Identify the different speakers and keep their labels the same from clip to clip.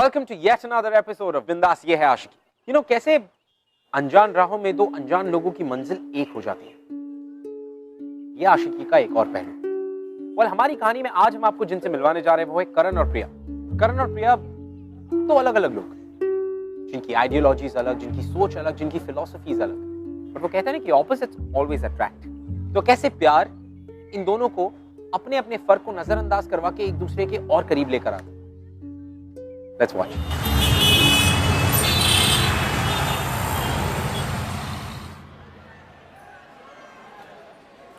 Speaker 1: Welcome to yet another episode of Bindass ये है आशिकी। कैसे अनजान राहों में दो अनजान लोगों की मंजिल एक हो जाती है, ये आशिकी का एक और पहलू। हमारी कहानी में आज हम आपको जिनसे मिलवाने जा रहे हैं वो है करण और प्रिया। करण और प्रिया दो अलग अलग लोग, जिनकी आइडियोलॉजीज अलग, जिनकी सोच अलग, जिनकी फिलॉसफीज अलग, बट वो कहते हैं ना कि ऑपोजिट्स ऑलवेज अट्रैक्ट। तो कैसे प्यार इन दोनों को अपने अपने फर्क को नजरअंदाज करवा के एक दूसरे के और करीब लेकर आता। Let's watch.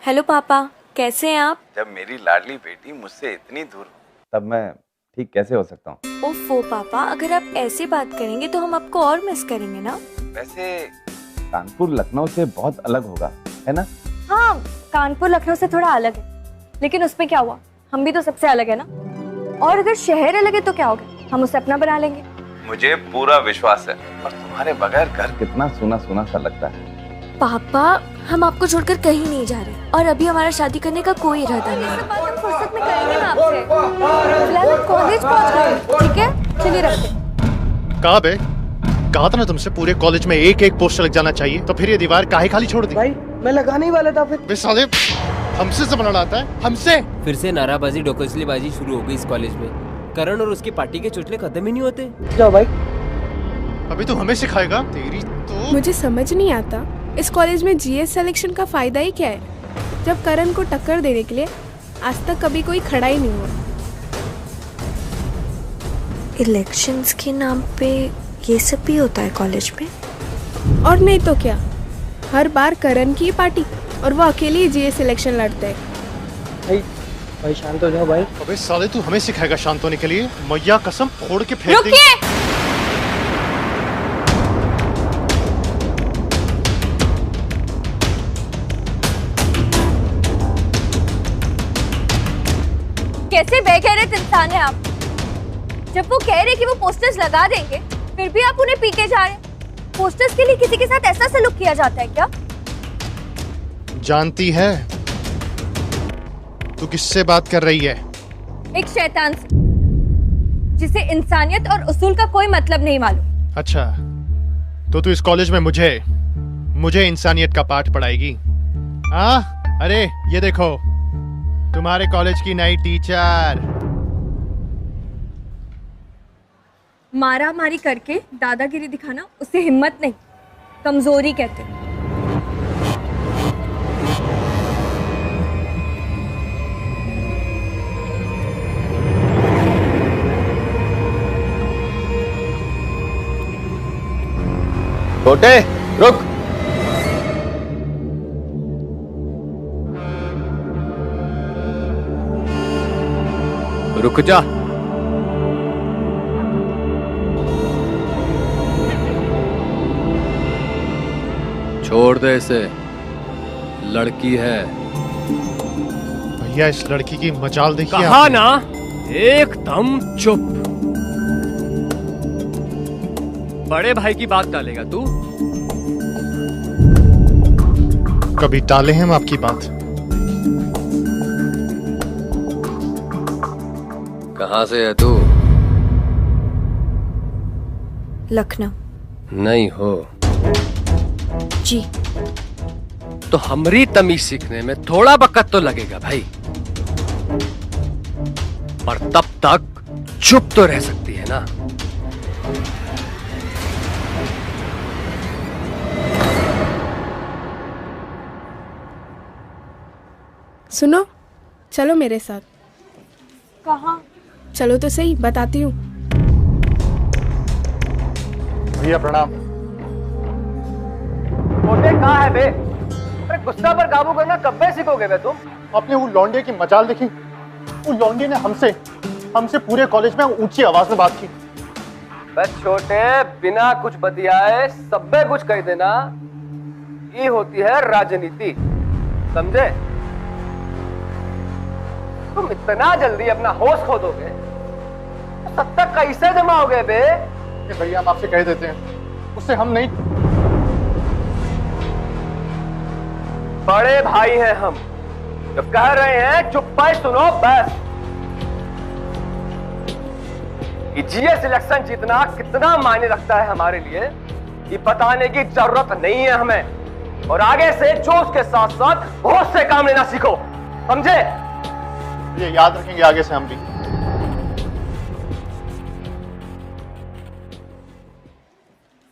Speaker 2: हेलो पापा, कैसे हैं आप?
Speaker 3: जब मेरी लाडली बेटी मुझसे इतनी दूर तब मैं ठीक कैसे हो सकता हूँ?
Speaker 2: ओफो पापा, अगर आप ऐसे बात करेंगे तो हम आपको और मिस करेंगे ना।
Speaker 3: वैसे कानपुर लखनऊ से बहुत अलग होगा, है ना?
Speaker 2: हाँ, कानपुर लखनऊ से थोड़ा अलग है, लेकिन उसमें क्या हुआ, हम भी तो सबसे अलग है ना। और अगर शहर अलग है तो क्या होगा, हम उसे अपना बना लेंगे।
Speaker 3: मुझे पूरा विश्वास है, और तुम्हारे बगैर घर कितना सूना सूना सा लगता है।
Speaker 2: पापा, हम आपको छोड़कर कहीं नहीं जा रहे, और अभी हमारा शादी करने का कोई इरादा नहीं है। बात हम फुर्सत में करेंगे ना आपसे। फिलहाल कॉलेज पहुंच गए, ठीक है? चलिए रखते।
Speaker 4: कहा बे? कहा था ना तुमसे पूरे कॉलेज में एक एक पोस्टर लग जाना चाहिए, तो फिर ये दीवार काहे खाली छोड़ दी?
Speaker 5: भाई मैं लगाने ही वाला था। फिर
Speaker 4: बे साले, हमसे जमाना आता है, हमसे।
Speaker 6: फिर से नाराबाजी डोकसलीबाजी शुरू हो गई इस कॉलेज में। करण और उसकी पार्टी के चुटले खत्म ही नहीं होते।
Speaker 5: जाओ भाई।
Speaker 4: अभी तो हमें सिखाएगा? तेरी तो
Speaker 7: मुझे समझ नहीं आता इस कॉलेज में जीएस सिलेक्शन का फायदा ही क्या है, जब करण को टक्कर देने के लिए आज तक कभी कोई खड़ा ही नहीं हुआ।
Speaker 2: इलेक्शंस के नाम पे ये सब भी होता है कॉलेज में?
Speaker 7: और नहीं तो क्या, हर बार करण की पार्टी और वो अकेले ही जीएस सिलेक्शन लड़ते हैं।
Speaker 5: भाई शांत हो जाओ भाई।
Speaker 4: अबे साले, तू हमें सिखाएगा शांत होने के लिए? मैया कसम फोड़ के फेंक देंगे।
Speaker 2: रुकिए! कैसे बेगैरत इंसान है आप। जब वो कह रहे कि वो पोस्टर्स लगा देंगे, फिर भी आप उन्हें पीटे जा रहे हैं। पोस्टर्स के लिए किसी के साथ ऐसा सलूक किया जाता है क्या?
Speaker 4: जानती है तू किससे बात कर रही है?
Speaker 2: एक शैतान से, जिसे इंसानियत और उसूल का कोई मतलब नहीं मालूम।
Speaker 4: अच्छा, तो तू इस कॉलेज में मुझे इंसानियत का पाठ पढ़ाएगी? हाँ, अरे ये देखो, तुम्हारे कॉलेज की नई टीचर।
Speaker 2: मारा मारी करके दादागिरी दिखाना उसे हिम्मत नहीं, कमजोरी कहते हैं।
Speaker 3: छोटे, रुक।
Speaker 6: रुक जा। छोड़ दे इसे, लड़की है।
Speaker 4: भैया, इस लड़की की मजाल देखिए।
Speaker 6: कहा ना, एकदम चुप। बड़े भाई की बात डालेगा तू?
Speaker 4: कभी टाले हैं हम आपकी बात?
Speaker 6: कहाँ से है तू?
Speaker 2: लखनऊ।
Speaker 6: नहीं हो
Speaker 2: जी।
Speaker 6: तो हमरी तमीज सीखने में थोड़ा वक्त तो लगेगा भाई, पर तब तक चुप तो रह सकती है ना।
Speaker 7: सुनो, चलो मेरे साथ।
Speaker 2: कहाँ?
Speaker 7: चलो तो सही, बताती हूँ।
Speaker 4: भैया प्रणाम।
Speaker 5: छोटे कहाँ है बे? अरे गुस्सा पर काबू करना कब से सीखोगे बे तुम?
Speaker 4: आपने वो लौंडे की मजाल देखी? वो लौंडे ने हमसे पूरे कॉलेज में ऊंची आवाज में बात की।
Speaker 5: बस छोटे, बिना कुछ बतियाए सबे कुछ कह देना, ये होती है राजनीति, समझे? तुम इतना जल्दी अपना होश खो दोगे तो सब तक कैसे जमाओगे बे?
Speaker 4: भैया, हम आपसे कह देते हैं, उससे हम नहीं।
Speaker 5: बड़े भाई हैं हम, जब कह रहे हैं चुप पाए सुनो बस। कि जीएस इलेक्शन जीतना कितना मायने रखता है हमारे लिए, ये बताने की जरूरत नहीं है हमें। और आगे से जोश के साथ साथ होश से काम लेना सीखो, समझे?
Speaker 4: ये याद रखेंगे आगे से हम भी।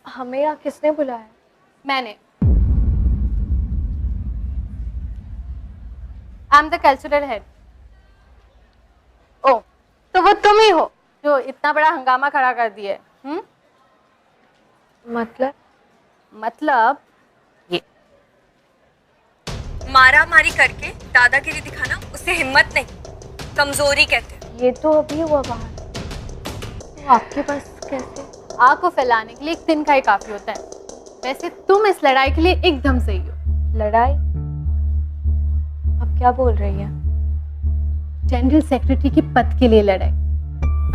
Speaker 2: हमें यहाँ किसने बुलाया?
Speaker 8: मैंने। I am the cultural head. ओ, तो वो तुम ही हो जो इतना बड़ा हंगामा खड़ा कर दिए। मतलब ये
Speaker 2: मारा मारी करके दादागिरी दिखाना उसे हिम्मत नहीं, कमजोरी कहते हैं। ये तो अभी हुआ बाहर, तो आपके पास कैसे?
Speaker 8: आग को फैलाने के लिए एक तिनका ही काफी होता है। वैसे तुम इस लड़ाई के लिए एकदम सही हो।
Speaker 2: लड़ाई? आप क्या बोल रही हैं?
Speaker 8: जनरल सेक्रेटरी की पद के लिए लड़ाई।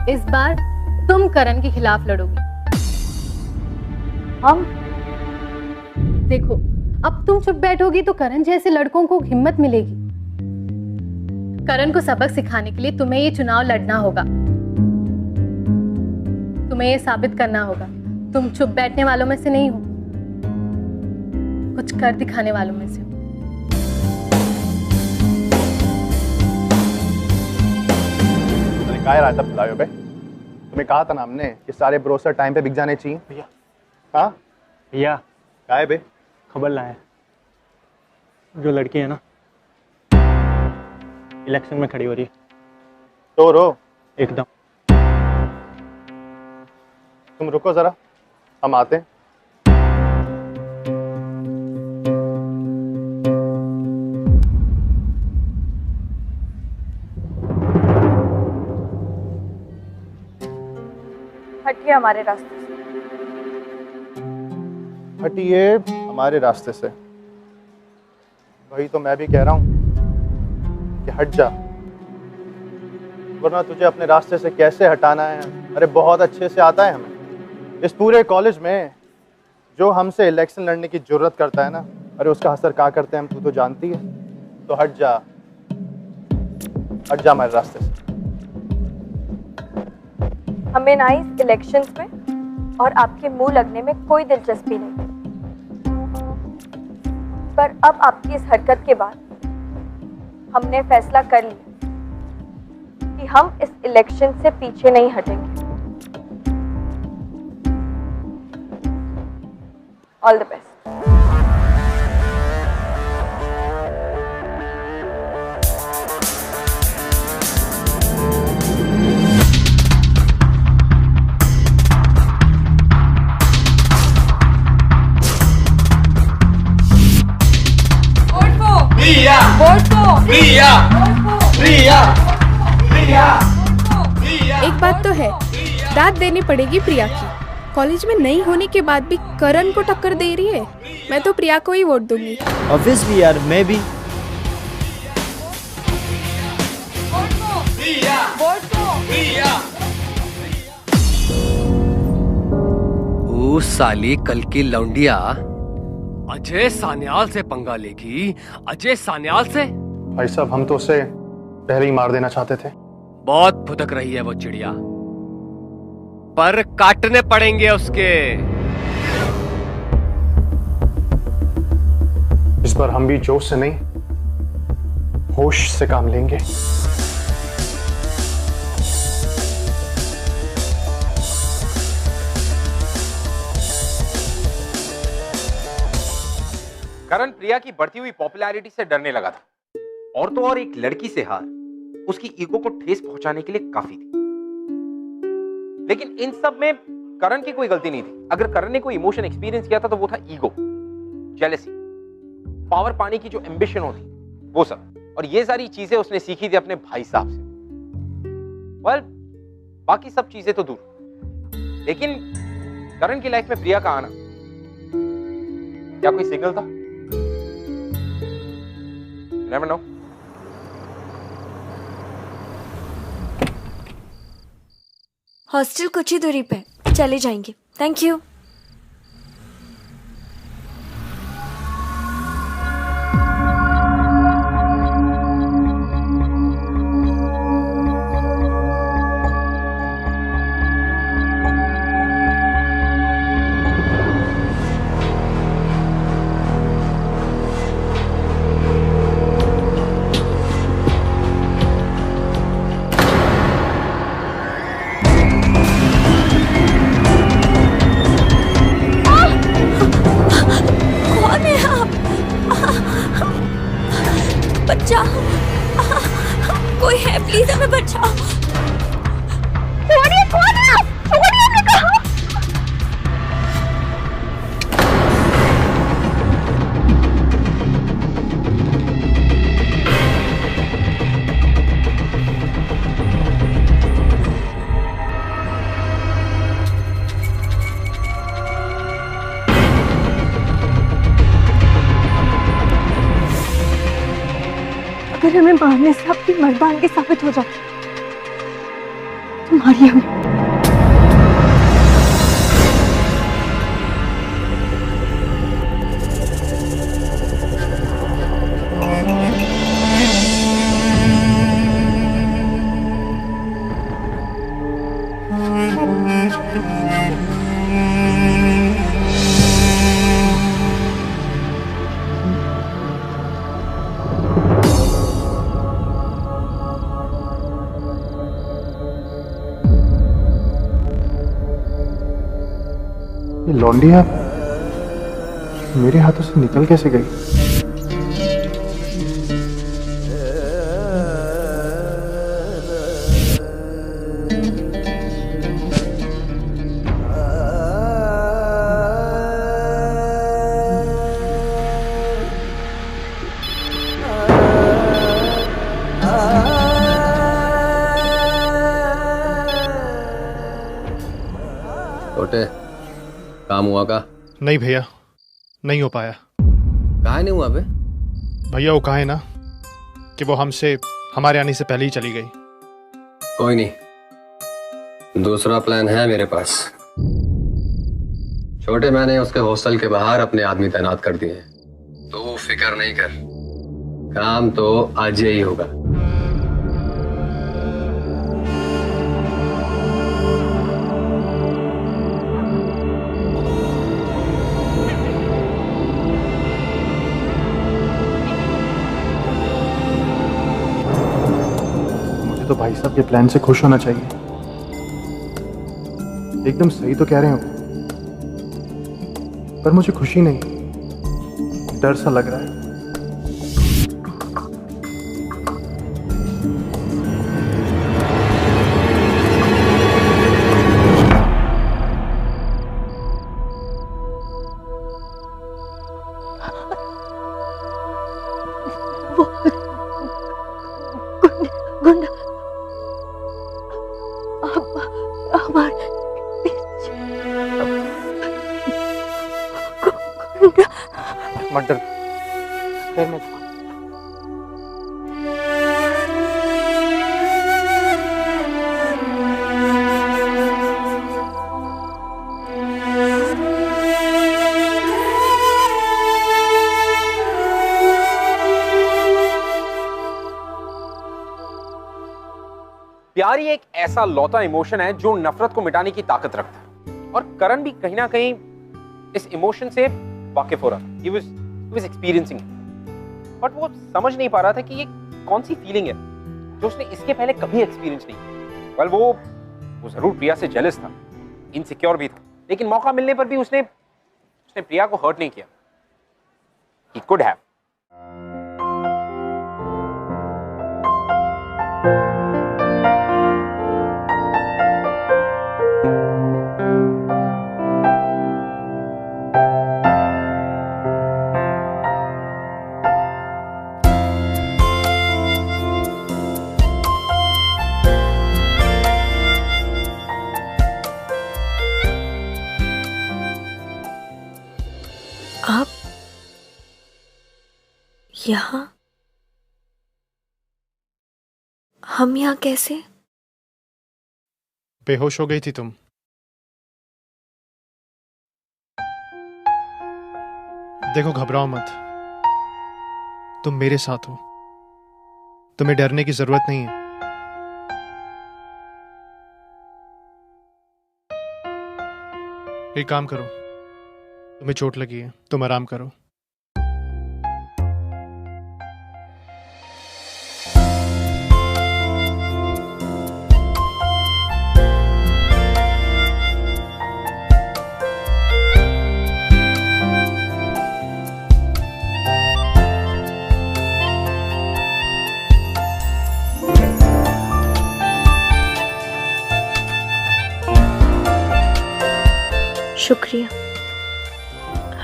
Speaker 8: इस बार तुम करण के खिलाफ लड़ोगी।
Speaker 2: हम?
Speaker 8: देखो, अब तुम चुप बैठोगी तो करण जैसे लड़कों को हिम्मत मिलेगी। करण को सबक सिखाने के लिए तुम्हें ये चुनाव लड़ना होगा। तुम्हें ये साबित करना होगा तुम चुप बैठने वालों में से नहीं हो, कुछ कर दिखाने वालों में से हो।
Speaker 4: काय रायता पिलायो बे? तुम्हें कहा था ना हमने कि सारे ब्रोसर टाइम पे बिक जाने चाहिए। भैया हाँ
Speaker 9: भैया
Speaker 4: काय बे?
Speaker 9: खबर लाए, जो लड़की है ना इलेक्शन में खड़ी हो रही है।
Speaker 4: तो रो
Speaker 9: एकदम।
Speaker 4: तुम रुको जरा, हम आते हैं।
Speaker 2: हटिए हमारे रास्ते से।
Speaker 4: हटिए हमारे रास्ते से। वही तो मैं भी कह रहा हूं कि हट जा, वरना तुझे अपने रास्ते से कैसे हटाना है अरे बहुत अच्छे से आता है हमें। इस पूरे कॉलेज में जो हमसे इलेक्शन लड़ने की जरूरत करता है ना, अरे उसका असर क्या करते हैं हम, तू तो जानती है। तो हट जा हमारे रास्ते से।
Speaker 2: हमें ना इस इलेक्शंस में और आपके मुंह लगने में कोई दिलचस्पी नहीं, पर अब आपकी इस हरकत के बाद हमने फैसला कर लिया कि हम इस इलेक्शन से पीछे नहीं हटेंगे। All the best.
Speaker 7: एक बात तो है, दाद देनी पड़ेगी प्रिया की। कॉलेज में नहीं होने के बाद भी करण को टक्कर दे रही है। मैं तो प्रिया को ही वोट दूंगी।
Speaker 9: ऑब्वियसली यार, मैं भी।
Speaker 5: ओ साली कल की लौंडिया अजय सान्याल से पंगा लेगी। अजय सान्याल से?
Speaker 4: भाई साहब हम तो उसे पहले ही मार देना चाहते थे।
Speaker 5: बहुत फुदक रही है वो चिड़िया, पर काटने पड़ेंगे उसके।
Speaker 4: इस बार हम भी जोश से नहीं होश से काम लेंगे।
Speaker 1: करण प्रिया की बढ़ती हुई पॉपुलैरिटी से डरने लगा था, और तो और एक लड़की से हार उसकी ईगो को ठेस पहुंचाने के लिए काफी थी। लेकिन इन सब में करण की कोई गलती नहीं थी। अगर करण ने कोई इमोशन एक्सपीरियंस किया था तो वो था ईगो, जेलसी, पावर पाने की जो एम्बिशन होती, वो सब। और ये सारी चीजें उसने सीखी थी अपने भाई साहब से। वेल, बाकी सब चीजें तो दूर, लेकिन करण की लाइफ में प्रिया का आना क्या कोई सिग्नल था? Never know.
Speaker 2: हॉस्टल कुछ ही दूरी पे, चले जाएंगे। Thank you. हमें बचाओ। छोड़िए, कौन है आप? छोड़िए, हमने कहा। अगर हमें मारने से आपकी मर्दानगी साबित हो जाए तो मारिए हमें।
Speaker 4: ये लौंडिया मेरे हाथों से निकल कैसे गई?
Speaker 5: छोटे, काम हुआ का?
Speaker 4: नहीं भैया, नहीं हो पाया।
Speaker 5: कहा नहीं हुआ बे?
Speaker 4: भैया वो कहा है ना कि वो हमसे हमारे आने से पहले ही चली गई।
Speaker 5: कोई नहीं, दूसरा प्लान है मेरे पास। छोटे, मैंने उसके हॉस्टल के बाहर अपने आदमी तैनात कर दिए हैं, तो फिक्र नहीं कर, काम तो आज ही होगा।
Speaker 4: तो भाई साहब के प्लान से खुश होना चाहिए। एकदम सही तो कह रहे हो, पर मुझे खुशी नहीं, डर सा लग रहा है। मत डर,
Speaker 1: प्यार ही एक ऐसा लौता इमोशन है जो नफरत को मिटाने की ताकत रखता है, और करण भी कहीं ना कहीं इस इमोशन से वाकिफ हो रहा था। He was experiencing it. But वो समझ नहीं पा रहा था कि ये कौन सी फीलिंग है जो उसने इसके पहले कभी एक्सपीरियंस नहीं की। वेल, वो जरूर प्रिया से जेलस था, इनसिक्योर भी था, लेकिन मौका मिलने पर भी उसने प्रिया को हर्ट नहीं किया। He could have.
Speaker 2: आप यहाँ? हम यहाँ कैसे?
Speaker 4: बेहोश हो गई थी तुम। देखो, घबराओ मत, तुम मेरे साथ हो, तुम्हें डरने की जरूरत नहीं है। एक काम करो, तुम्हें चोट लगी है, तुम आराम करो।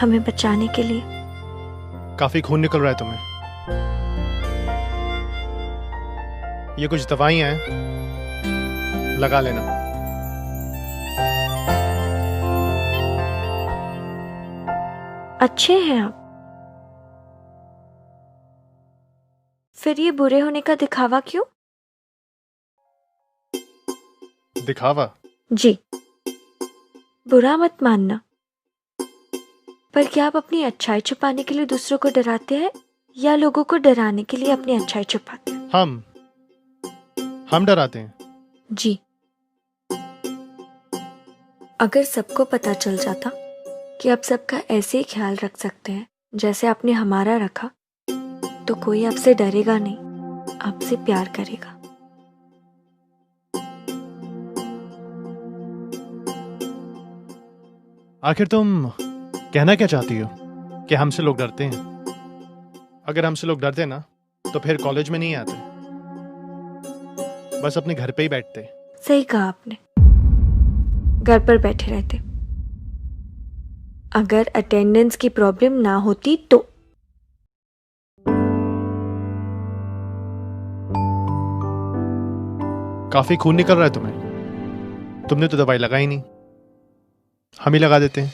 Speaker 2: हमें बचाने के लिए।
Speaker 4: काफी खून निकल रहा है तुम्हें। ये कुछ दवाइयां हैं, लगा लेना।
Speaker 2: अच्छे हैं आप। फिर ये बुरे होने का दिखावा क्यों?
Speaker 4: दिखावा?
Speaker 2: जी, बुरा मत मानना, पर क्या आप अपनी अच्छाई छुपाने के लिए दूसरों को डराते हैं या लोगों को डराने के लिए अपनी अच्छाई छुपाते हैं?
Speaker 4: हम डराते हैं।
Speaker 2: जी। अगर सबको पता चल जाता कि आप सबका ऐसे ही ख्याल रख सकते हैं जैसे आपने हमारा रखा, तो कोई आपसे डरेगा नहीं, आपसे प्यार करेगा।
Speaker 4: आखिर तुम कहना क्या चाहती हो? कि हमसे लोग डरते हैं? अगर हमसे लोग डरते ना तो फिर कॉलेज में नहीं आते, बस अपने घर पे ही बैठते।
Speaker 2: सही कहा आपने, घर पर बैठे रहते। अगर अटेंडेंस की प्रॉब्लम ना होती तो।
Speaker 4: काफी खून निकल रहा है तुम्हें। तुमने तो दवाई लगाई नहीं, हम ही लगा देते हैं।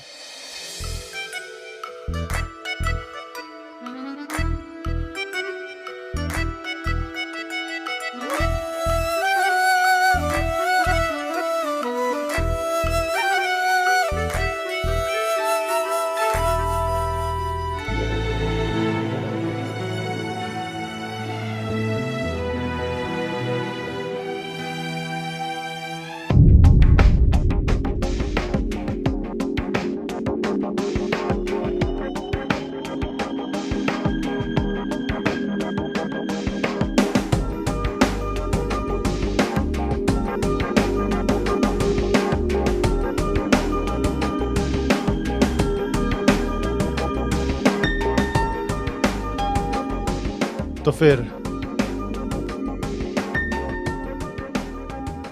Speaker 4: तो फिर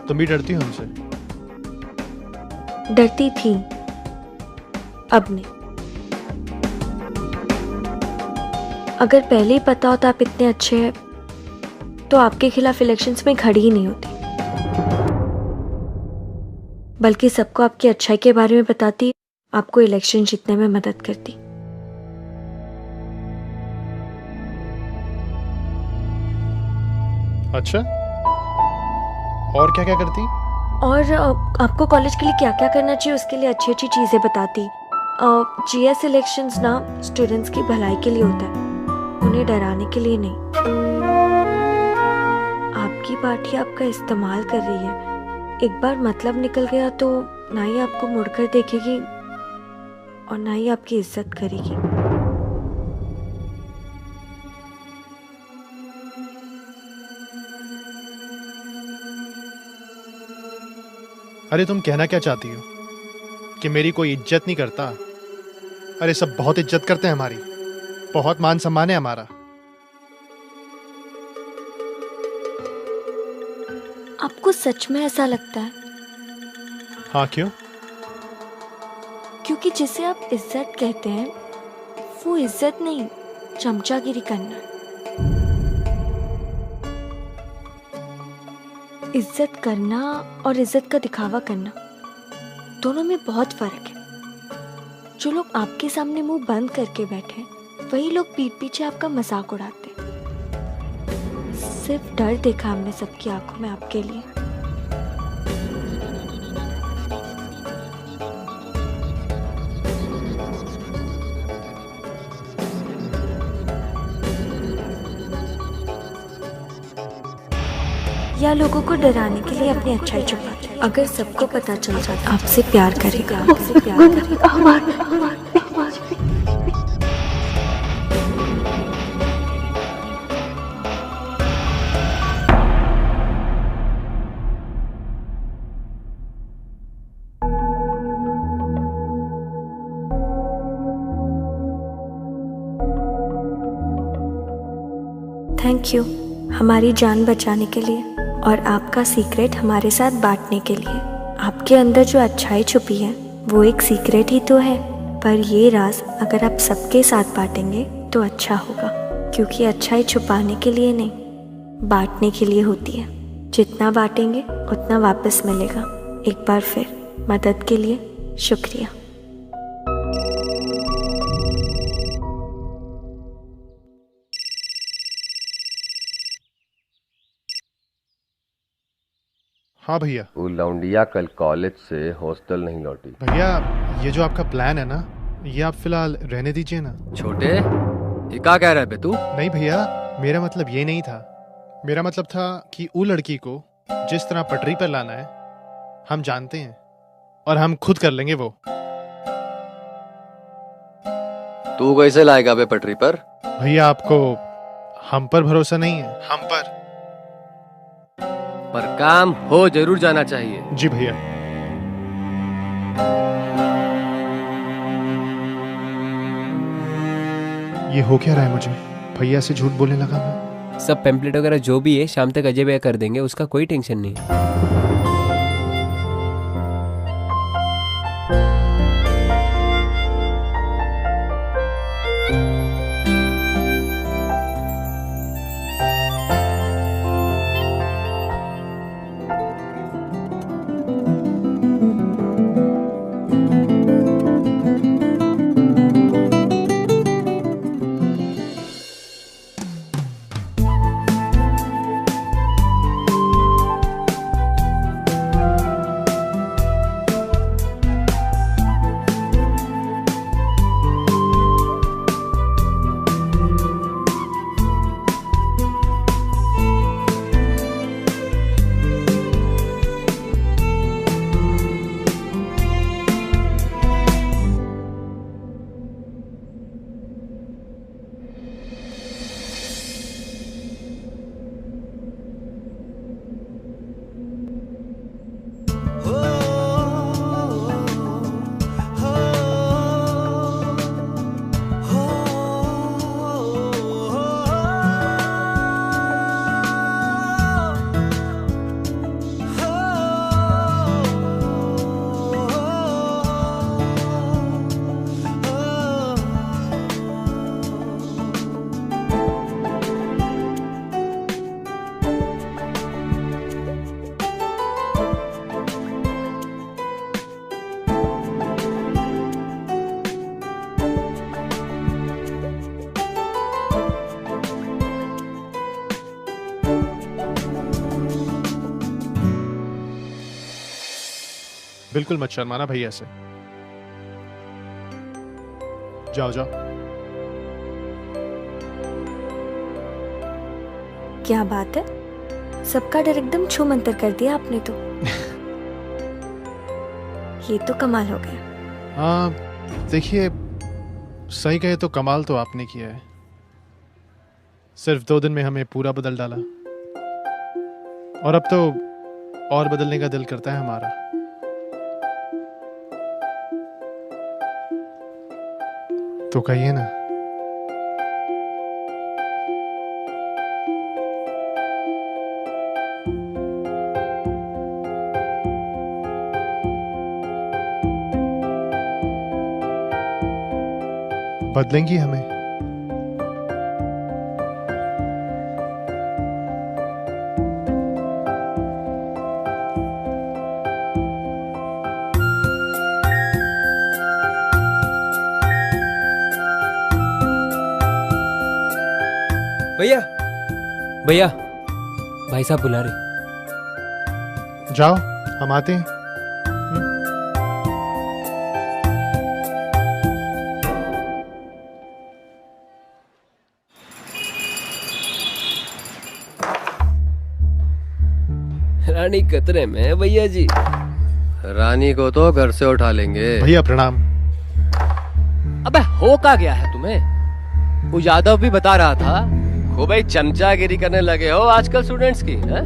Speaker 4: तुम भी डरती हो हमसे?
Speaker 2: डरती थी, अब नहीं। अगर पहले ही पता होता आप इतने अच्छे हैं तो आपके खिलाफ इलेक्शंस में खड़ी ही नहीं होती, बल्कि सबको आपकी अच्छाई के बारे में बताती, आपको इलेक्शन जीतने में मदद करती।
Speaker 4: अच्छा, और क्या क्या करती?
Speaker 2: और आपको कॉलेज के लिए क्या क्या करना चाहिए उसके लिए अच्छी अच्छी चीज़ें बताती। जीएस इलेक्शंस ना स्टूडेंट्स की भलाई के लिए होता है, उन्हें डराने के लिए नहीं। आपकी पार्टी आपका इस्तेमाल कर रही है, एक बार मतलब निकल गया तो ना ही आपको मुड़कर देखेगी और ना ही आपकी इज्जत करेगी।
Speaker 4: अरे तुम कहना क्या चाहती हो? कि मेरी कोई इज्जत नहीं करता? अरे सब बहुत इज्जत करते हैं हमारी, बहुत मान सम्मान है हमारा।
Speaker 2: आपको सच में ऐसा लगता है?
Speaker 4: हाँ, क्यों?
Speaker 2: क्योंकि जिसे आप इज्जत कहते हैं वो इज्जत नहीं, चमचागिरी करना है। इज्जत करना और इज्जत का दिखावा करना दोनों में बहुत फर्क है। जो लोग आपके सामने मुंह बंद करके बैठे वही लोग पीठ पीछे आपका मजाक उड़ाते। सिर्फ डर देखा हमने सबकी आंखों में आपके लिए। या लोगों को डराने के लिए अपनी अच्छाई छुपाते। अगर सबको पता चल जाता आपसे प्यार करेगा, आपसे प्यार करेगा। थैंक यू हमारी जान बचाने के लिए और आपका सीक्रेट हमारे साथ बांटने के लिए। आपके अंदर जो अच्छाई छुपी है वो एक सीक्रेट ही तो है, पर ये राज अगर आप सबके साथ बांटेंगे तो अच्छा होगा, क्योंकि अच्छाई छुपाने के लिए नहीं, बांटने के लिए होती है। जितना बांटेंगे उतना वापस मिलेगा। एक बार फिर मदद के लिए शुक्रिया।
Speaker 4: हाँ भैया।
Speaker 5: वो लौंडिया कल कॉलेज से हॉस्टल नहीं लौटी।
Speaker 4: भैया ये जो आपका प्लान है ना, ये आप फिलहाल रहने दीजिए ना।
Speaker 5: छोटे, ये क्या कह रहा है बे तू?
Speaker 4: नहीं भैया, मेरा मतलब ये नहीं था। मेरा मतलब था कि वो लड़की को जिस तरह पटरी पर लाना है हम जानते हैं, और हम खुद कर लेंगे वो।
Speaker 5: तू कैसे लाएगा बे पटरी पर?
Speaker 4: भैया आपको हम पर भरोसा नहीं है? हम पर
Speaker 5: काम हो जरूर जाना चाहिए।
Speaker 4: जी भैया। ये हो क्या रहा है? मुझे भैया से झूठ बोलने लगा मैं।
Speaker 6: सब पेम्पलेट वगैरह जो भी है शाम तक अजय भैया कर देंगे, उसका कोई टेंशन नहीं है।
Speaker 4: बिल्कुल मत शर्माना भैया से। जाओ जाओ।
Speaker 2: क्या बात है, सबका डर एकदम छू मंतर कर दिया आपने तो। ये तो कमाल हो गया।
Speaker 4: हाँ देखिए, सही कहे तो कमाल तो आपने किया है। सिर्फ 2 दिन में हमें पूरा बदल डाला, और अब तो और बदलने का दिल करता है हमारा। तो कहिए ना। बदलेंगी हमें?
Speaker 6: भैया भैया, भाई साहब बुला रहे।
Speaker 4: जाओ, हम आते हैं।
Speaker 5: रानी खतरे में है भैया जी। रानी को तो घर से उठा लेंगे।
Speaker 4: भैया प्रणाम।
Speaker 5: अबे हो क्या गया है तुम्हें? वो यादव भी बता रहा था खूब भाई चमचागिरी करने लगे हो आजकल स्टूडेंट्स की है?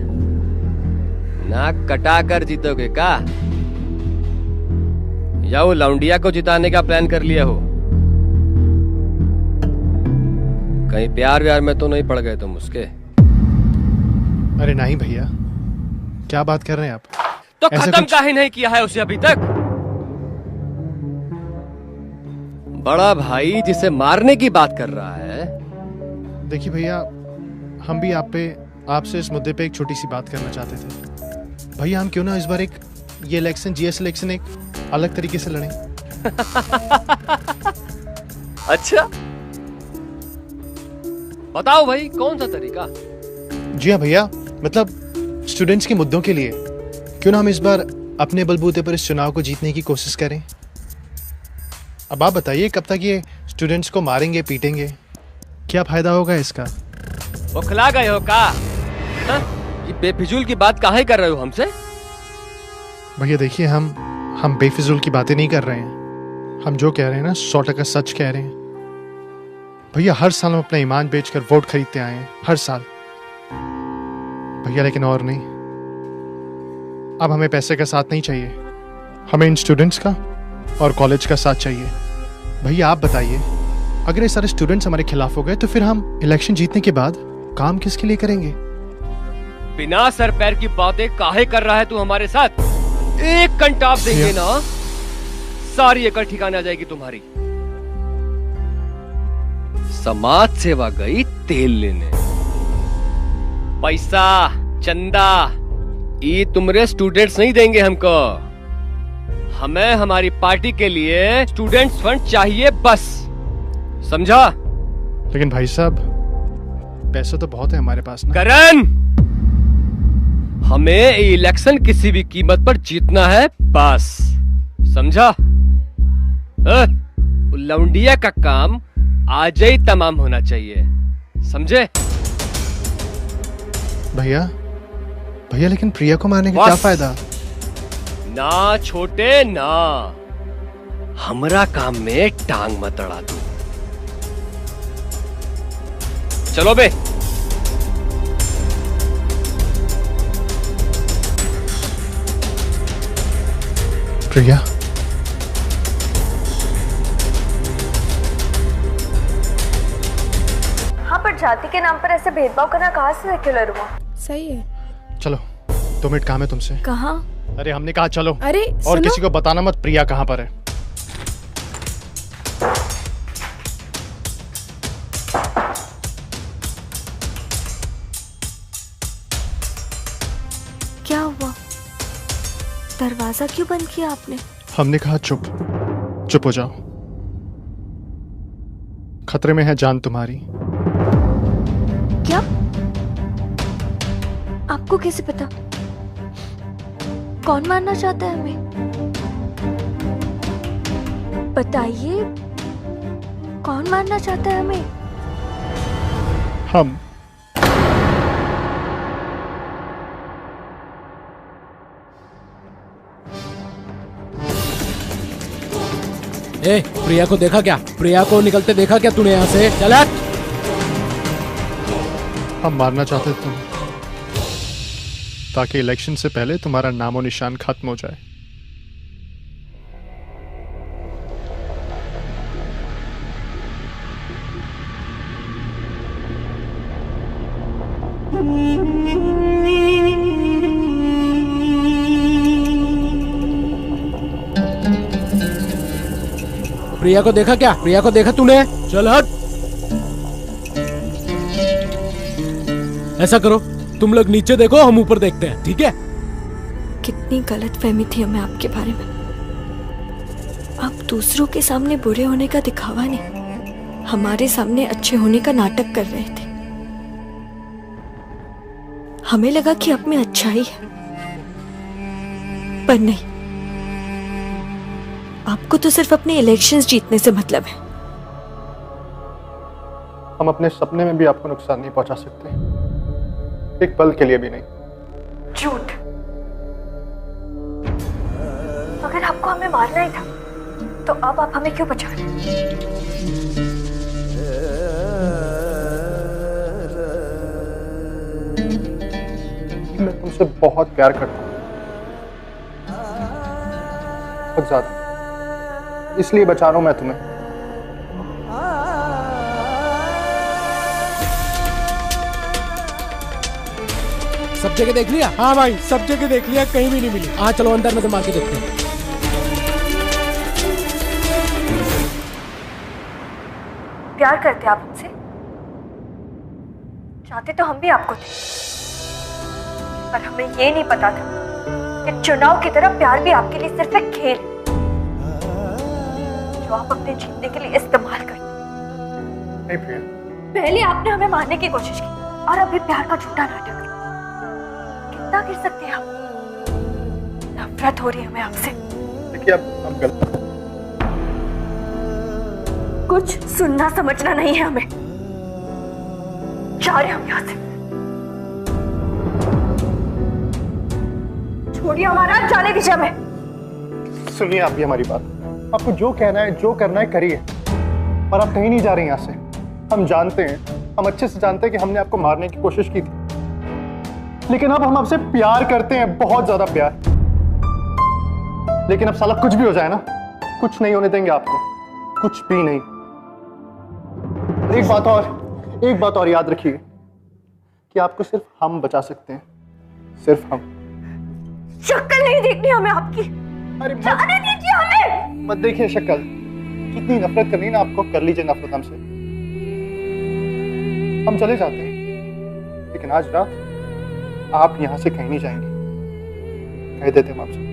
Speaker 5: नाक कटा कर जीतोगे का? या वो लौंडिया को जिताने का प्लान कर लिया हो? कहीं प्यार व्यार में तो नहीं पड़ गए तुम उसके?
Speaker 4: अरे नहीं भैया, क्या बात कर रहे हैं आप?
Speaker 5: तो खत्म काहे नहीं किया है उसे अभी तक? बड़ा भाई जिसे मारने की बात कर रहा है।
Speaker 4: देखिए भैया, हम भी आपसे इस मुद्दे पे एक छोटी सी बात करना चाहते थे। भैया हम क्यों ना इस बार ये इलेक्शन, जीएस इलेक्शन एक अलग तरीके से लड़ें।
Speaker 5: अच्छा बताओ भाई, कौन सा तरीका?
Speaker 4: जी हाँ भैया, मतलब स्टूडेंट्स के मुद्दों के लिए क्यों ना हम इस बार अपने बलबूते पर इस चुनाव को जीतने की कोशिश करें। अब आप बताइए, कब तक ये स्टूडेंट्स को मारेंगे पीटेंगे, क्या फायदा होगा इसका?
Speaker 5: बौखला गए हो का? हाँ? ये बेफिजूल की बात काहे कर रहे हो हमसे?
Speaker 4: भैया देखिए, हम बेफिजूल की बातें नहीं कर रहे हैं। हम जो कह रहे हैं ना 100% सच कह रहे हैं। भैया हर साल हम अपना ईमान बेचकर वोट खरीदते आए हैं, हर साल भैया, लेकिन और नहीं। अब हमें पैसे का साथ नहीं चाहिए, हमें इन स्टूडेंट्स का और कॉलेज का साथ चाहिए। भैया आप बताइए, अगर ये सारे स्टूडेंट्स हमारे खिलाफ हो गए तो फिर हम इलेक्शन जीतने के बाद काम किसके लिए करेंगे?
Speaker 5: बिना सर पैर की बातें काहे कर रहा है तू हमारे साथ? एक घंटा आप देंगे ना, सारी अकल ठिकाने आ जाएगी तुम्हारी। समाज सेवा गई तेल लेने, पैसा चंदा ये तुमरे स्टूडेंट्स नहीं देंगे हमको। हमें हमारी पार्टी के लिए स्टूडेंट्स फंड चाहिए बस, समझा?
Speaker 4: लेकिन भाई साहब पैसा तो बहुत है हमारे पास ना।
Speaker 5: करण, हमें इलेक्शन किसी भी कीमत पर जीतना है बस, समझा? लौंडिया का काम आज ही तमाम होना चाहिए, समझे?
Speaker 4: भैया लेकिन प्रिया को मारने का क्या फायदा?
Speaker 5: ना छोटे ना, हमरा काम में टांग मत अड़ा तू। चलो बे।
Speaker 4: प्रिया,
Speaker 2: हाँ पर जाति के नाम पर ऐसे भेदभाव करना कहाँ से सेक्युलर हुआ?
Speaker 7: सही है।
Speaker 4: चलो 2 मिनट काम है तुमसे।
Speaker 2: कहाँ?
Speaker 4: अरे हमने कहा चलो।
Speaker 7: अरे
Speaker 4: और
Speaker 7: सुनो।
Speaker 4: किसी को बताना मत प्रिया कहाँ पर है।
Speaker 2: क्या हुआ? दरवाजा क्यों बंद किया आपने?
Speaker 4: हमने कहा चुप हो जाओ, खतरे में है जान तुम्हारी।
Speaker 2: क्या? आपको कैसे पता? कौन मारना चाहता है हमें? बताइए, कौन मारना चाहता है हमें?
Speaker 4: हम।
Speaker 6: ए, प्रिया को देखा क्या? प्रिया को निकलते देखा क्या तूने यहाँ से? चल हट।
Speaker 4: हम मारना चाहते थे तुम्हें, ताकि इलेक्शन से पहले तुम्हारा नामो निशान खत्म हो जाए।
Speaker 6: प्रिया को देखा क्या? प्रिया को देखा तूने? चल हट। ऐसा करो, तुम लोग नीचे देखो, हम ऊपर देखते हैं, ठीक है?
Speaker 2: कितनी गलतफहमी थी हमें आपके बारे में। आप दूसरों के सामने बुरे होने का दिखावा नहीं, हमारे सामने अच्छे होने का नाटक कर रहे थे। हमें लगा कि आप में अच्छाई है, पर नहीं। आपको तो सिर्फ अपने इलेक्शंस जीतने से मतलब है।
Speaker 4: हम अपने सपने में भी आपको नुकसान नहीं पहुंचा सकते, एक पल के लिए भी नहीं।
Speaker 2: झूठ। अगर आपको हमें मारना ही था तो अब आप हमें क्यों बचा रहे?
Speaker 4: मैं तुमसे बहुत प्यार करता हूँ, बहुत ज्यादा, इसलिए बचा रहा हूं मैं तुम्हें।
Speaker 6: सब जगह देख लिया? हाँ भाई, सब जगह देख लिया, कहीं भी नहीं मिली। हाँ चलो अंदर नजर मार के देखते हैं।
Speaker 2: प्यार करते आप हमसे? चाहते तो हम भी आपको थे, पर हमें ये नहीं पता था कि चुनाव की तरह प्यार भी आपके लिए सिर्फ एक खेल है जो आप अपने जीतने के लिए इस्तेमाल करते।
Speaker 4: नहीं प्रिया,
Speaker 2: पहले आपने हमें मारने की कोशिश की और अभी प्यार का झूठा नाटक। कितना गिर सकते हैं आप? नफरत हो रही है हमें आपसे।
Speaker 4: देखिए अब गलत
Speaker 2: कुछ सुनना समझना नहीं है हमें। जा रहे हम यहां से। छोड़िए हमारा, जाने दीजिए हमें।
Speaker 4: सुनिए आप भी हमारी बात। आपको जो कहना है जो करना है करिए, पर आप कहीं नहीं जा रही यहाँ से। हम जानते हैं, हम अच्छे से जानते हैं कि हमने आपको मारने की कोशिश की थी, लेकिन अब हम आपसे प्यार करते हैं, बहुत ज्यादा प्यार। लेकिन अब साला कुछ भी हो जाए ना, कुछ नहीं होने देंगे आपको, कुछ भी नहीं। एक बात और याद रखिए कि आपको सिर्फ हम बचा सकते हैं, सिर्फ हम।
Speaker 2: शक्ल नहीं देखनी हमें आपकी।
Speaker 4: अरे
Speaker 2: जाने दीजिए हमें।
Speaker 4: मत देखिए शक्ल, कितनी नफरत करनी ना आपको, कर लीजिए नफरत हमसे। हम चले जाते हैं, लेकिन आज रात आप यहां से कहीं नहीं जाएंगे, कह देते हम आपसे।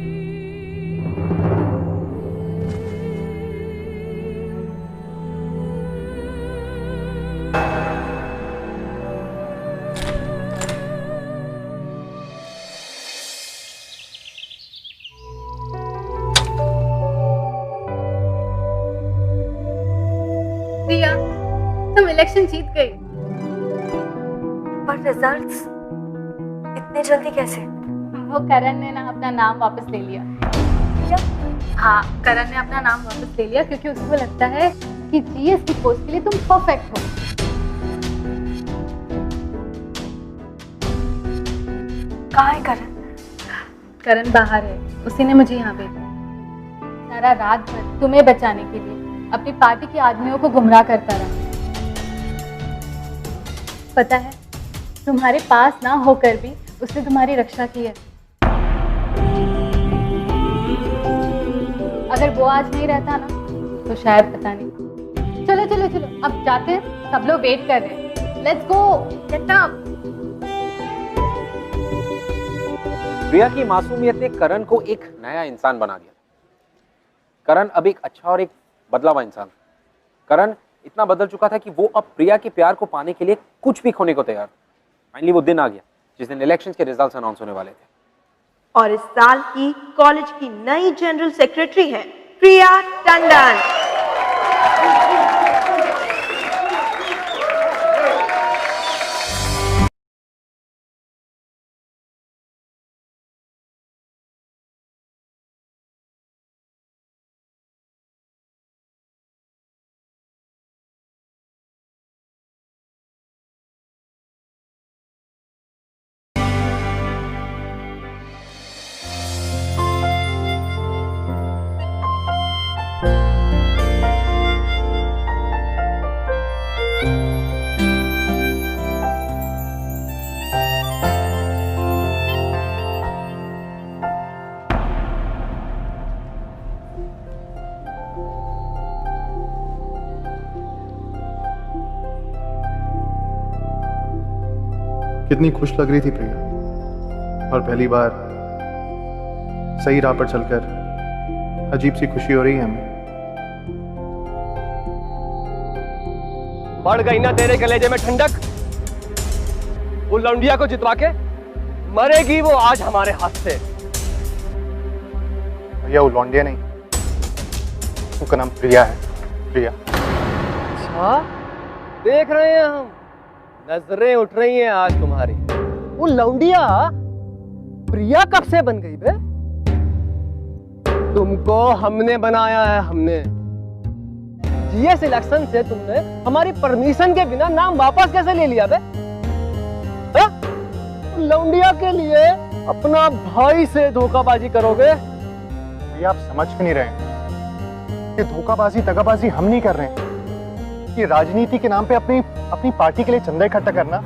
Speaker 8: प्रिया, तुम इलेक्शन जीत गई।
Speaker 2: पर रिजल्ट्स इतने जल्दी कैसे?
Speaker 8: वो करण ने ना अपना नाम वापस ले लिया।
Speaker 2: क्या?
Speaker 8: हाँ, करण ने अपना नाम वापस ले लिया क्योंकि उसको लगता है कि जीएस की पोस्ट के लिए तुम परफेक्ट हो।
Speaker 2: कहाँ है करण?
Speaker 8: करण बाहर है, उसी ने मुझे यहाँ भेजा। सारा रात भर तुम्हें बचाने के लिए अपनी पार्टी के आदमियों को गुमराह करता रहा। पता है, तुम्हारे पास ना होकर भी उसने तुम्हारी रक्षा की है। अगर वो आज नहीं रहता ना तो शायद पता नहीं। चलो चलो चलो, अब जाते हैं, सब लोग वेट कर रहे हैं। Let's go, get up.
Speaker 1: Priya की मासूमियत ने करण को एक नया इंसान बना दिया। करण अब एक अच्छा और एक बदला हुआ इंसान। करण इतना बदल चुका था कि वो अब प्रिया के प्यार को पाने के लिए कुछ भी खोने को तैयार था। फाइनली वो दिन आ गया जिस दिन इलेक्शंस के रिजल्ट्स अनाउंस होने वाले थे।
Speaker 10: और इस साल की कॉलेज की नई जनरल सेक्रेटरी है प्रिया टंडन।
Speaker 4: कितनी खुश लग रही थी प्रिया, और पहली बार सही राह पर चलकर अजीब सी खुशी हो रही है हमें।
Speaker 5: बढ़ गई ना तेरे कलेजे में ठंडक। वो लौंडिया को जितवा के मरेगी वो आज हमारे हाथ से।
Speaker 4: भैया वो लौंडिया नहीं, उसका नाम प्रिया है, प्रिया।
Speaker 5: अच्छा, देख रहे हैं हम, नजरें उठ रही हैं आज तुम्हारी। वो लौंडिया प्रिया कब से बन गई बे? तुमको हमने बनाया है, हमने। जीएस इलेक्शन से तुमने हमारी परमिशन के बिना नाम वापस कैसे ले लिया बे? लौंडिया के लिए अपना भाई से धोखाबाजी करोगे?
Speaker 4: ये आप समझ क्यों नहीं रहे? ये धोखाबाजी दगाबाजी हम नहीं कर रहे हैं। ये राजनीति के नाम पे अपनी पार्टी के लिए चंदा इकट्ठा करना,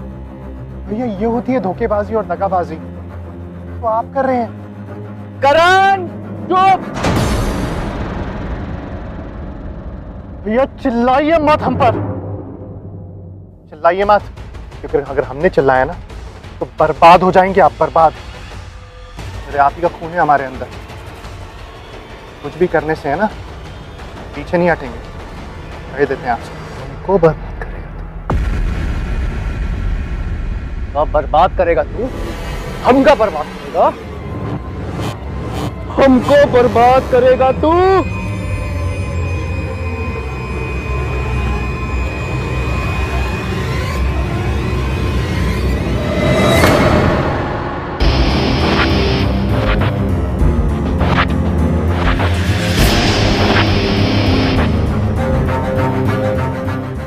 Speaker 4: भैया ये होती है धोखेबाजी और दगाबाजी। तो आप कर रहे हैं।
Speaker 5: करण चुप!
Speaker 4: भैया चिल्लाइए मत हम पर। चिल्लाइए मत, क्योंकि अगर हमने चिल्लाया ना तो बर्बाद हो जाएंगे आप, बर्बाद। मेरे आप ही का खून है हमारे अंदर, कुछ भी करने से है ना पीछे नहीं हटेंगे। कह देते हैं आपसे, हमको बर्बाद करेगा, बर्बाद करेगा तू, हमका बर्बाद करेगा, हमको बर्बाद करेगा तू।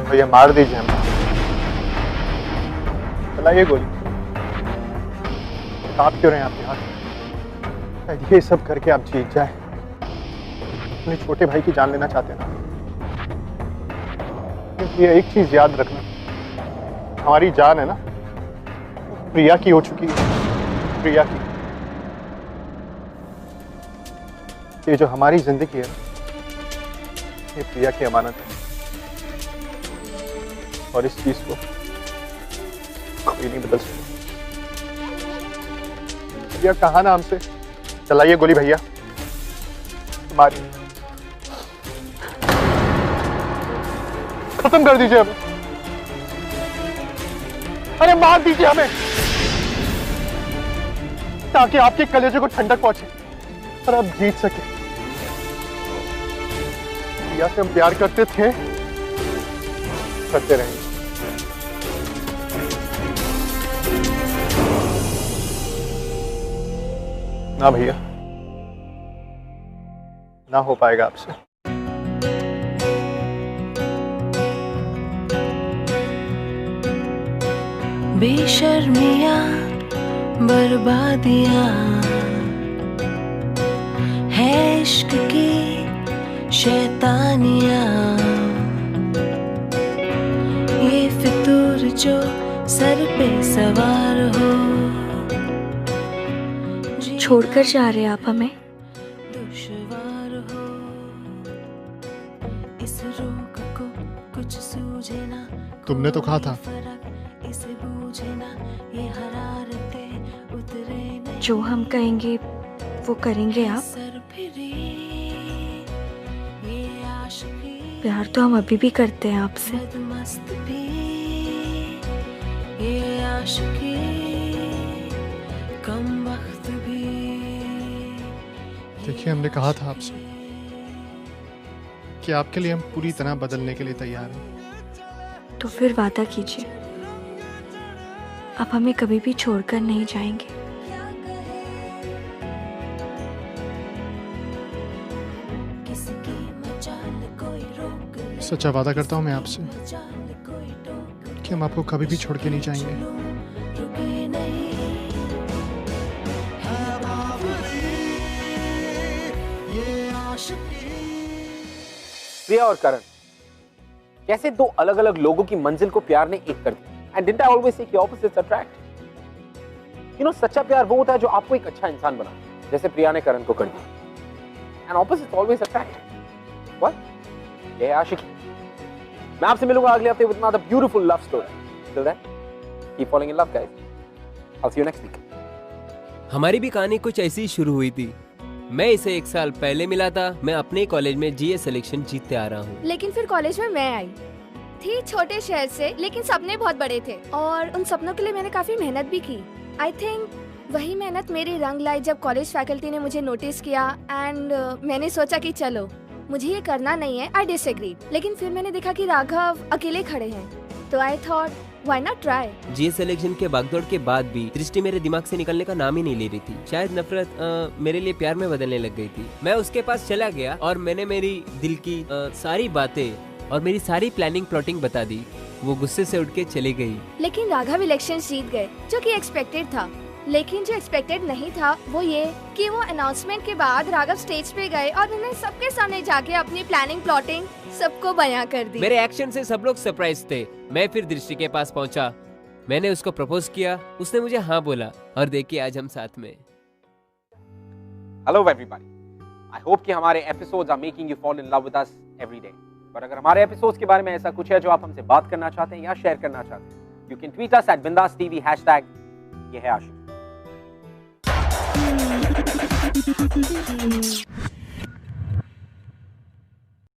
Speaker 4: भैया मार दीजिए हमें, चलाइए गोली। आप क्यों रहे हैं आपके हाथ? ये सब करके आप जीत जाए, अपने छोटे भाई की जान लेना चाहते हैं ना? क्योंकि ये एक चीज याद रखना, हमारी जान है ना प्रिया की हो चुकी है, प्रिया की। ये जो हमारी जिंदगी है ये प्रिया की अमानत है, और इस चीज को कोई नहीं बदल सकता। भैया कहा ना हमसे, चलाइए गोली भैया, मारिए, खत्म कर दीजिए हमें, अरे मार दीजिए हमें, ताकि आपके कलेजे को ठंडक पहुंचे और आप जीत सके। भैया से हम प्यार करते थे, करते रहेंगे। ना भैया, ना हो पाएगा आपसे।
Speaker 11: बेशर्मियां बर्बादियां है इश्क की शैतानियां, ये फितूर जो सर पे सवार हो।
Speaker 2: छोड़कर जा रहे आप हमें?
Speaker 11: दुश्वार हो इस रोग को कुछ सूझे ना,
Speaker 4: तुमने तो कहा था
Speaker 11: इसे बूझे ना, ये हरारते उतरे नहीं,
Speaker 2: जो हम कहेंगे वो करेंगे आप?
Speaker 11: ये आशिकी
Speaker 2: प्यार तो हम अभी भी करते हैं आपसे।
Speaker 11: मस्त भी ये आशिकी कम वक्त भी।
Speaker 4: देखिए हमने कहा था आपसे कि आपके लिए हम पूरी तरह बदलने के लिए तैयार हैं।
Speaker 2: तो फिर वादा कीजिए, आप हमें कभी भी छोड़कर नहीं जाएंगे।
Speaker 4: सच्चा वादा करता हूँ मैं आपसे कि हम आपको कभी भी छोड़ के नहीं जाएंगे।
Speaker 1: प्रिया और करण, कैसे दो अलग अलग लोगों की मंजिल को प्यार ने एक कर दिया। And didn't I always say कि ऑपोजिट्स अट्रैक्ट? यू नो, सच्चा प्यार वो होता है जो आपको एक अच्छा इंसान बना, जैसे प्रिया ने करण को कर दिया। And opposites always attract. What? ये आशिकी। मैं आपसे मिलूंगा अगले हफ्ते with another beautiful love story. Till then, keep following in love guys. I see you next week.
Speaker 6: हमारी भी कहानी कुछ ऐसी ही शुरू हुई थी। मैं इसे 1 साल पहले मिला था। मैं अपने कॉलेज में जीए सिलेक्शन जीतते आ रहा हूँ।
Speaker 2: लेकिन फिर कॉलेज में मैं आई थी, छोटे शहर से, लेकिन सपने बहुत बड़े थे और उन सपनों के लिए मैंने काफी मेहनत भी की। आई थिंक वही मेहनत मेरी रंग लाई जब कॉलेज फैकल्टी ने मुझे नोटिस किया एंड मैंने सोचा कि चलो मुझे ये करना नहीं है। आई डिसएग्री, लेकिन फिर मैंने देखा कि राघव अकेले खड़े हैं, तो I thought why not try.
Speaker 6: GA selection के भागदौड़ के बाद भी दृष्टि मेरे दिमाग से निकलने का नाम ही नहीं ले रही थी। शायद नफरत मेरे लिए प्यार में बदलने लग गई थी। मैं उसके पास चला गया और मैंने मेरी दिल की सारी बातें और मेरी सारी प्लानिंग प्लॉटिंग बता दी। वो गुस्से से उठ के चली गई।
Speaker 2: लेकिन राघव इलेक्शन जीत गए, जो कि एक्सपेक्टेड था। लेकिन जो एक्सपेक्टेड नहीं था वो ये कि वो अनाउंसमेंट के बाद राघव स्टेज पे गए और उन्होंने सबके सामने जाके अपनी प्लानिंग प्लॉटिंग सबको बयां कर दी।
Speaker 6: मेरे एक्शन से सब लोग सरप्राइज थे। मैं फिर दृष्टि के पास पहुंचा, मैंने उसको प्रपोज किया, उसने मुझे हाँ बोला और देखिए आज हम साथ में।
Speaker 1: हेलो एवरीबॉडी, आई होप कि हमारे episodes are making you fall in love with us every day. और अगर हमारे एपिसोड्स के बारे में ऐसा कुछ है जो आप हमसे बात करना चाहते हैं या शेयर करना चाहते हैं, you can tweet us @bindaastv #ये है आशिकी।